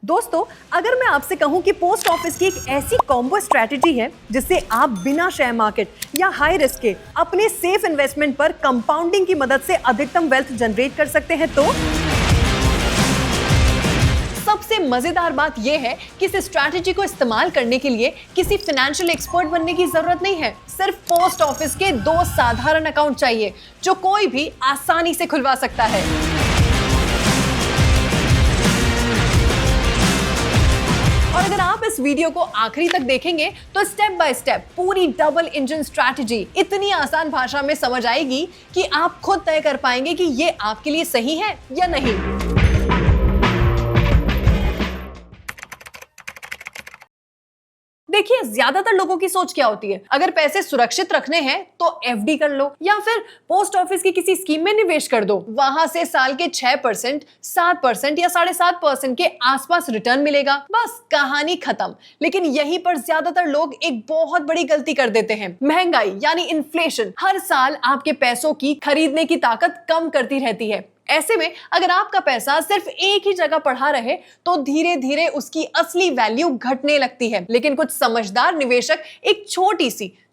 दोस्तों, अगर मैं आपसे कहूं कि पोस्ट ऑफिस की एक ऐसी कॉम्बो स्ट्रैटेजी है जिससे आप बिना शेयर मार्केट या हाई रिस्क के अपने सेफ इन्वेस्टमेंट पर कंपाउंडिंग की मदद से अधिकतम वेल्थ जनरेट कर सकते हैं, तो सबसे मजेदार बात यह है कि इस स्ट्रैटेजी को इस्तेमाल करने के लिए किसी फाइनेंशियल एक्सपर्ट बनने की जरूरत नहीं है। सिर्फ पोस्ट ऑफिस के 2 साधारण अकाउंट चाहिए जो कोई भी आसानी से खुलवा सकता है। और अगर आप इस वीडियो को आखिरी तक देखेंगे तो स्टेप बाय स्टेप पूरी डबल इंजन स्ट्रैटेजी इतनी आसान भाषा में समझ आएगी कि आप खुद तय कर पाएंगे कि ये आपके लिए सही है या नहीं। देखिए, ज्यादातर लोगों की सोच क्या होती है, अगर पैसे सुरक्षित रखने हैं तो एफडी कर लो या फिर पोस्ट ऑफिस की किसी स्कीम में निवेश कर दो, वहां से साल के 6%, 7% या 7.5% के आसपास रिटर्न मिलेगा, बस कहानी खत्म। लेकिन यहीं पर ज्यादातर लोग एक बहुत बड़ी गलती कर देते हैं। महंगाई यानी इन्फ्लेशन हर साल आपके पैसों की खरीदने की ताकत कम करती रहती है। ऐसे में अगर आपका पैसा सिर्फ एक ही जगह पड़ा रहे तो धीरे धीरे उसकी असली वैल्यू घटने लगती है। लेकिन कुछ समझदार निवेशक एक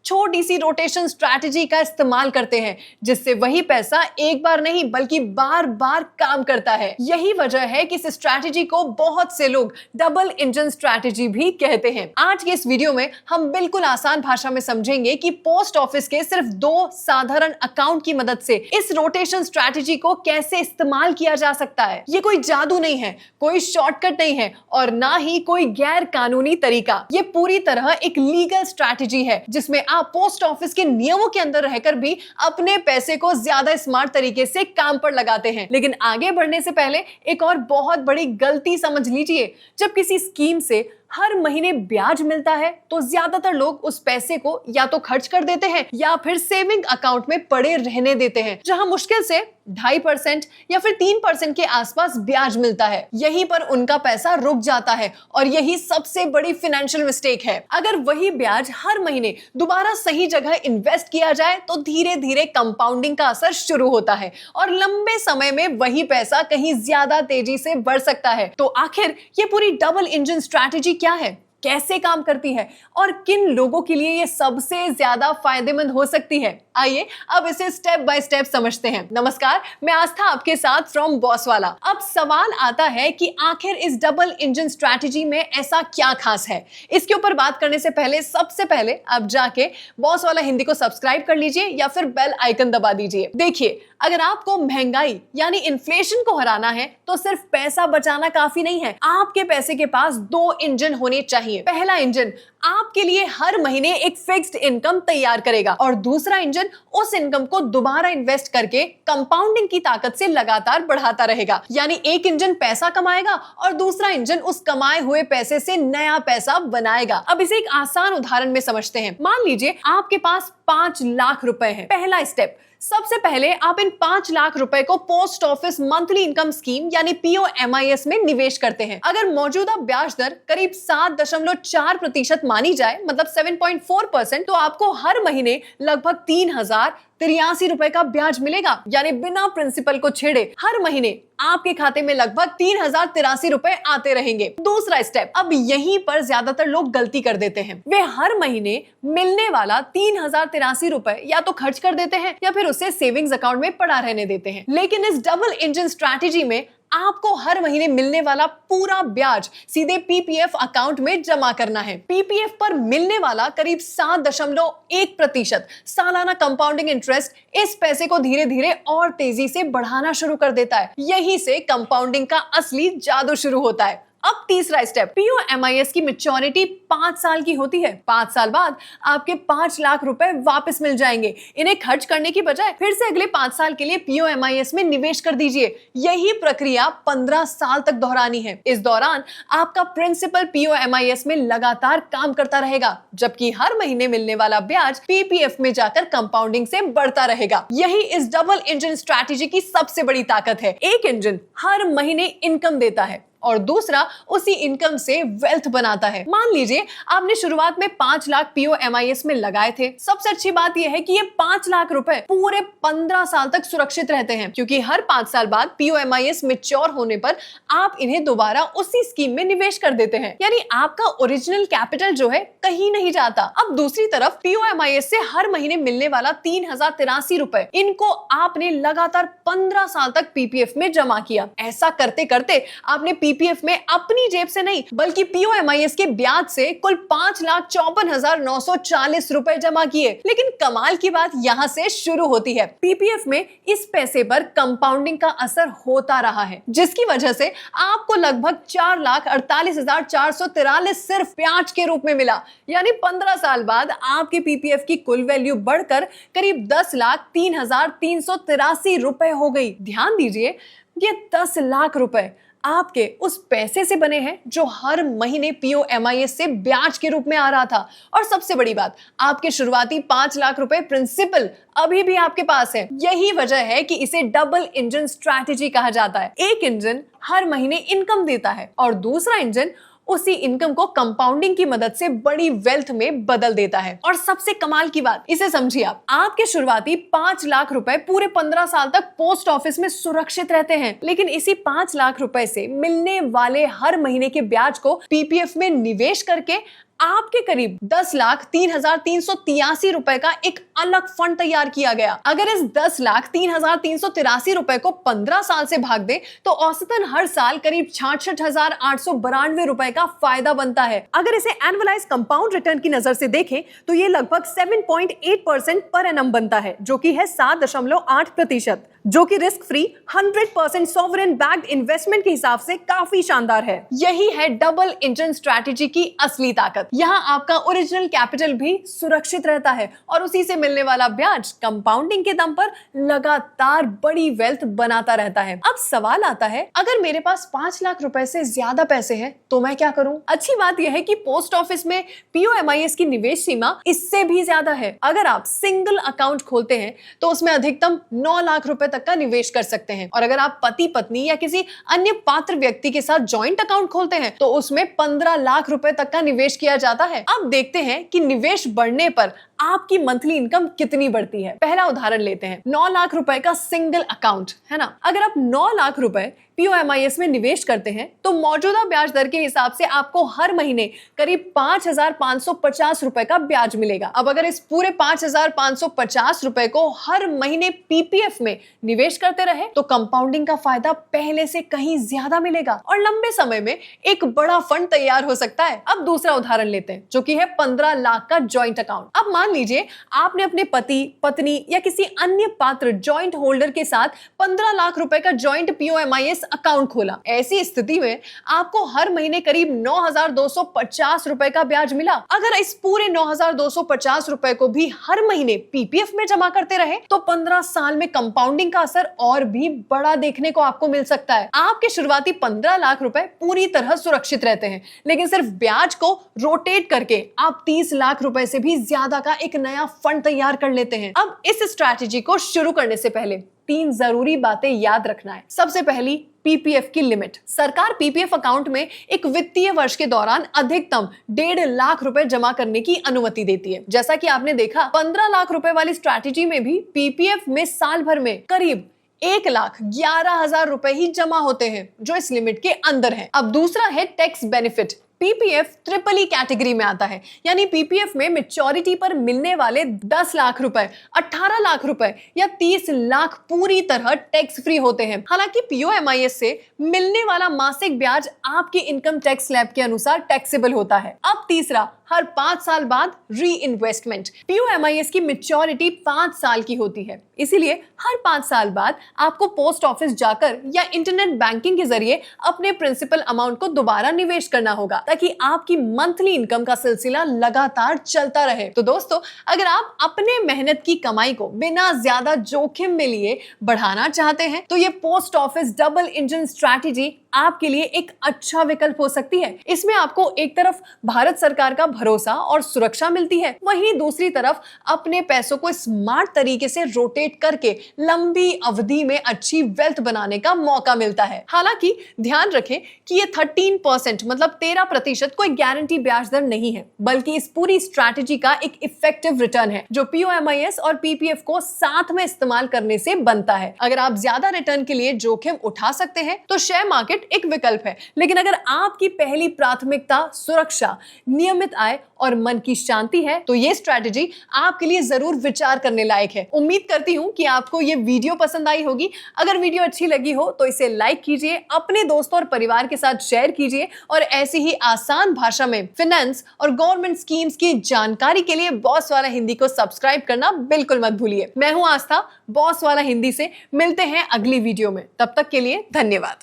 छोटी सी रोटेशन स्ट्रैटेजी का इस्तेमाल करते हैं जिससे वही पैसा एक बार नहीं बल्कि बार बार काम करता है। यही वजह है कि इस स्ट्रैटेजी को बहुत से लोग डबल इंजन स्ट्रैटेजी भी कहते हैं। आज के इस वीडियो में हम बिल्कुल आसान भाषा में समझेंगे कि पोस्ट ऑफिस के सिर्फ 2 साधारण अकाउंट की मदद से इस रोटेशन स्ट्रैटेजी को कैसे इस्तेमाल किया जा सकता है। ये कोई जादू नहीं है, कोई शॉर्टकट नहीं है और ना ही कोई गैर कानूनी तरीका। ये पूरी तरह एक लीगल स्ट्रैटेजी है जिसमें आप पोस्ट ऑफिस के नियमों के अंदर रहकर भी अपने पैसे को ज्यादा स्मार्ट तरीके से काम पर लगाते हैं। लेकिन आगे बढ़ने से पहले एक और बहुत बड़ी गलती समझ लीजिए। जब किसी स्कीम से हर महीने ब्याज मिलता है तो ज्यादातर लोग उस पैसे को या तो खर्च कर देते हैं या फिर सेविंग अकाउंट में पड़े रहने देते हैं, जहां मुश्किल से 2.5% या फिर 3% के आसपास ब्याज मिलता है। यहीं पर उनका पैसा रुक जाता है और यही सबसे बड़ी फाइनेंशियल मिस्टेक है। अगर वही ब्याज हर महीने दोबारा सही जगह इन्वेस्ट किया जाए तो धीरे धीरे कंपाउंडिंग का असर शुरू होता है और लंबे समय में वही पैसा कहीं ज्यादा तेजी से बढ़ सकता है। तो आखिर ये पूरी डबल इंजन स्ट्रैटेजी क्या है, कैसे काम करती है और किन लोगों के लिए ये सबसे ज्यादा फायदेमंद हो सकती है, आइए अब इसे स्टेप बाय स्टेप समझते हैं। नमस्कार, मैं आस्था आपके साथ फ्रॉम बॉसवाला। अब सवाल आता है कि आखिर इस डबल इंजन स्ट्रैटेजी में ऐसा क्या खास है। इसके ऊपर बात करने से पहले सबसे पहले आप जाके बॉसवाला हिंदी को सब्सक्राइब कर लीजिए या फिर बेल आइकन दबा दीजिए। देखिए, अगर आपको महंगाई यानी इन्फ्लेशन को हराना है तो सिर्फ पैसा बचाना काफी नहीं है, आपके पैसे के पास 2 इंजन होने चाहिए। पहला इंजन आपके लिए हर महीने एक फिक्स्ड इनकम तैयार करेगा और दूसरा इंजन उस इनकम को दोबारा इन्वेस्ट करके कंपाउंडिंग की ताकत से लगातार बढ़ाता रहेगा। यानी एक इंजन पैसा कमाएगा और दूसरा इंजन उस कमाए हुए पैसे से नया पैसा बनाएगा। अब इसे एक आसान उदाहरण में समझते हैं। मान लीजिए आपके पास 5 लाख रुपए है। पहला स्टेप, सबसे पहले आप इन 5 लाख रुपए को post office monthly income scheme यानी POMIS में निवेश करते हैं। अगर मौजूदा ब्याज दर करीब 7.4% मानी जाए, मतलब 7.4%, तो आपको हर महीने लगभग 3083 रुपए का ब्याज मिलेगा। यानी बिना प्रिंसिपल को छेड़े हर महीने आपके खाते में लगभग 3083 रुपए आते रहेंगे। दूसरा स्टेप, अब यहीं पर ज्यादातर लोग गलती कर देते हैं। वे हर महीने मिलने वाला 3083 रुपए या तो खर्च कर देते हैं या फिर उसे सेविंग्स अकाउंट में पड़ा रहने देते हैं। लेकिन इस डबल इंजन स्ट्रैटेजी में आपको हर महीने मिलने वाला पूरा ब्याज सीधे PPF अकाउंट में जमा करना है। PPF पर मिलने वाला करीब 7.1% सालाना कंपाउंडिंग इंटरेस्ट इस पैसे को धीरे धीरे और तेजी से बढ़ाना शुरू कर देता है। यहीं से कंपाउंडिंग का असली जादू शुरू होता है। अब तीसरा स्टेप, POMIS की मैच्योरिटी 5 साल की होती है। 5 साल बाद आपके 5 लाख रुपए वापस मिल जाएंगे। इन्हें खर्च करने की बजाय फिर से अगले 5 साल के लिए POMIS में निवेश कर दीजिए। यही प्रक्रिया 15 साल तक दोहरानी है। इस दौरान आपका प्रिंसिपल POMIS में लगातार काम करता रहेगा, जबकि हर महीने मिलने वाला ब्याज PPF में जाकर कंपाउंडिंग से बढ़ता रहेगा। यही इस डबल इंजन स्ट्रैटेजी की सबसे बड़ी ताकत है। एक इंजन हर महीने इनकम देता है और दूसरा उसी इनकम से वेल्थ बनाता है। मान लीजिए आपने शुरुआत में 5 लाख POMIS में लगाए थे। सबसे अच्छी बात यह है कि ये 5 लाख रुपए पूरे 15 साल तक सुरक्षित रहते हैं, क्योंकि हर 5 साल बाद POMIS मैच्योर होने पर आप इन्हें दोबारा उसी स्कीम में निवेश कर देते हैं, यानी आपका ओरिजिनल कैपिटल जो है कहीं नहीं जाता। अब दूसरी तरफ POMIS से हर महीने मिलने वाला 3083 रुपए, इनको आपने लगातार 15 साल तक PPF में जमा किया। ऐसा करते करते आपने PPF में अपनी जेब से नहीं बल्कि POMIS के ब्याज से कुल 5,54,940 रुपए जमा किए। लेकिन कमाल की बात यहाँ से शुरू होती है। PPF में इस पैसे पर कंपाउंडिंग का असर होता रहा है, जिसकी वजह से आपको लगभग 4,48,443 सिर्फ ब्याज के रूप में मिला। यानी 15 साल बाद आपके PPF की कुल वैल्यू बढ़कर करीब 10,03,383 रुपए हो गई। ध्यान दीजिए, ये 10 लाख रुपए आपके उस पैसे से बने हैं जो हर महीने POMIS से ब्याज के रूप में आ रहा था। और सबसे बड़ी बात, आपके शुरुआती 5 लाख रुपए प्रिंसिपल अभी भी आपके पास है। यही वजह है कि इसे डबल इंजन स्ट्रैटेजी कहा जाता है। एक इंजन हर महीने इनकम देता है और दूसरा इंजन उसी इनकम को कंपाउंडिंग की मदद से बड़ी वेल्थ में बदल देता है। और सबसे कमाल की बात, इसे समझिए आप, आपके शुरुआती 5 लाख रुपए पूरे 15 साल तक पोस्ट ऑफिस में सुरक्षित रहते हैं, लेकिन इसी 5 लाख रुपए से मिलने वाले हर महीने के ब्याज को PPF में निवेश करके आपके करीब 10,03,383 रुपए का एक अलग फंड तैयार किया गया। अगर इस 10,03,383 रुपए को 15 साल से भाग दे तो औसतन हर साल करीब 66,892 रुपए का फायदा बनता है। अगर इसे एनुअलाइज कंपाउंड रिटर्न की नजर से देखें तो ये लगभग 7.8% पर एनम बनता है, जो कि है 7.8%, जो कि risk free 100% sovereign backed investment के हिसाब से काफी शानदार है। यही है डबल इंजन स्ट्रैटेजी की असली ताकत। यहाँ आपका ओरिजिनल कैपिटल भी सुरक्षित रहता है और उसी से मिलने वाला ब्याज कंपाउंडिंग के दम पर लगातार बड़ी वेल्थ बनाता रहता है। अब सवाल आता है, अगर मेरे पास 5 लाख रुपए से ज्यादा पैसे हैं तो मैं क्या करूं? अच्छी बात यह है कि पोस्ट ऑफिस में POMIS की निवेश सीमा इससे भी ज्यादा है। अगर आप सिंगल अकाउंट खोलते हैं तो उसमें अधिकतम 9 लाख रुपए तक का निवेश कर सकते हैं, और अगर आप पति पत्नी या किसी अन्य पात्र व्यक्ति के साथ जॉइंट अकाउंट खोलते हैं तो उसमें 15 लाख रुपए तक का निवेश किया जाता है। अब देखते हैं कि निवेश बढ़ने पर आपकी मंथली इनकम कितनी बढ़ती है। पहला उदाहरण लेते हैं, 9 लाख रुपए का सिंगल अकाउंट है ना। अगर आप 9 लाख रुपए POMIS में निवेश करते हैं तो मौजूदा ब्याज दर के हिसाब से आपको हर महीने करीब 5,550 रुपए का ब्याज मिलेगा। अब अगर इस पूरे 5,550 रुपए को हर महीने PPF में निवेश करते रहे तो कंपाउंडिंग का फायदा पहले से कहीं ज्यादा मिलेगा और लंबे समय में एक बड़ा फंड तैयार हो सकता है। अब दूसरा उदाहरण लेते हैं, जो कि है 15 लाख का जॉइंट अकाउंट। अब मान लीजिए आपने अपने पति पत्नी या किसी अन्य पात्र जॉइंट होल्डर के साथ 15 लाख रुपए का जॉइंट POMIS अकाउंट खोला। ऐसी स्थिति में आपको हर महीने करीब 9,250 रुपए का ब्याज मिला। अगर इस पूरे 9,250 रुपए को भी हर महीने PPF में जमा करते रहे तो 15 साल में कंपाउंडिंग का असर और भी बड़ा देखने को आपको मिल सकता है। आपके शुरुआती 15 लाख रुपए पूरी तरह सुरक्षित रहते हैं, लेकिन सिर्फ ब्याज को रोटेट करके आप 30 लाख रुपए से भी ज्यादा का एक नया फंड तैयार कर लेते हैं। अब इस स्ट्रैटेजी को शुरू करने से पहले 3 जरूरी बातें याद रखना है। सबसे पहली, PPF की लिमिट। सरकार PPF अकाउंट में एक वित्तीय वर्ष के दौरान अधिकतम 1.5 लाख रुपए जमा करने की अनुमति देती है। जैसा कि आपने देखा, 15 लाख रुपए वाली स्ट्रैटेजी में भी PPF में साल भर में करीब 1,11,000 रुपए ही जमा होते हैं, जो इस लिमिट के अंदर है। अब दूसरा है tax benefit. PPF triple E category में आता है, यानी PPF में मैच्योरिटी पर मिलने वाले 10 लाख रुपए, 18 लाख रुपए या 30 लाख पूरी तरह टैक्स फ्री होते हैं। हालांकि POMIS से मिलने वाला मासिक ब्याज आपके इनकम टैक्स स्लैब के अनुसार टैक्सेबल होता है। अब तीसरा, हर 5 साल बाद री इन्वेस्टमेंट। POMIS की मैच्योरिटी 5 साल की होती है, इसीलिए हर 5 साल बाद आपको पोस्ट ऑफिस जाकर या इंटरनेट बैंकिंग के जरिए अपने प्रिंसिपल अमाउंट को दोबारा निवेश करना होगा। ताकि आपकी मंथली इनकम का सिलसिला लगातार चलता रहे। तो दोस्तों, अगर आप अपने मेहनत की कमाई को बिना ज्यादा जोखिम में लिए बढ़ाना चाहते हैं तो ये post office double engine strategy आपके लिए एक अच्छा विकल्प हो सकती है। इसमें आपको एक तरफ भारत सरकार का भरोसा और सुरक्षा मिलती है, वहीं दूसरी तरफ अपने पैसों को स्मार्ट तरीके से रोटेट करके लंबी अवधि में अच्छी वेल्थ बनाने का मौका मिलता है। हालांकि ध्यान रखें कि ये 13% मतलब 13% कोई गारंटी ब्याज दर नहीं है, बल्कि इस पूरी स्ट्रैटेजी का एक इफेक्टिव रिटर्न है जो POMIS और PPF को साथ में इस्तेमाल करने से बनता है। अगर आप ज्यादा रिटर्न के लिए जोखिम उठा सकते हैं तो शेयर मार्केट एक विकल्प है, लेकिन अगर आपकी पहली प्राथमिकता सुरक्षा, नियमित आय और मन की शांति है तो ये स्ट्रैटेजी आपके लिए जरूर विचार करने लायक है। उम्मीद करती हूं कि आपको ये वीडियो पसंद आई होगी। अगर वीडियो अच्छी लगी हो तो इसे लाइक कीजिए, अपने दोस्तों और परिवार के साथ शेयर कीजिए और ऐसी ही आसान भाषा में फाइनेंस और गवर्नमेंट स्कीम्स की जानकारी के लिए बॉस वाला हिंदी को सब्सक्राइब करना बिल्कुल मत भूलिए। मैं हूं आस्था, बॉस वाला हिंदी से। मिलते हैं अगली वीडियो में, तब तक के लिए धन्यवाद।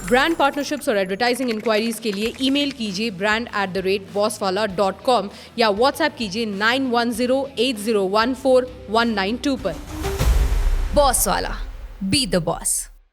ब्रांड पार्टनरशिप्स और एडवर्टाइजिंग इंक्वायरीज के लिए ईमेल कीजिए brand@bosswala.com या व्हाट्सएप कीजिए 9108014192 पर। बॉस वाला, बी द बॉस।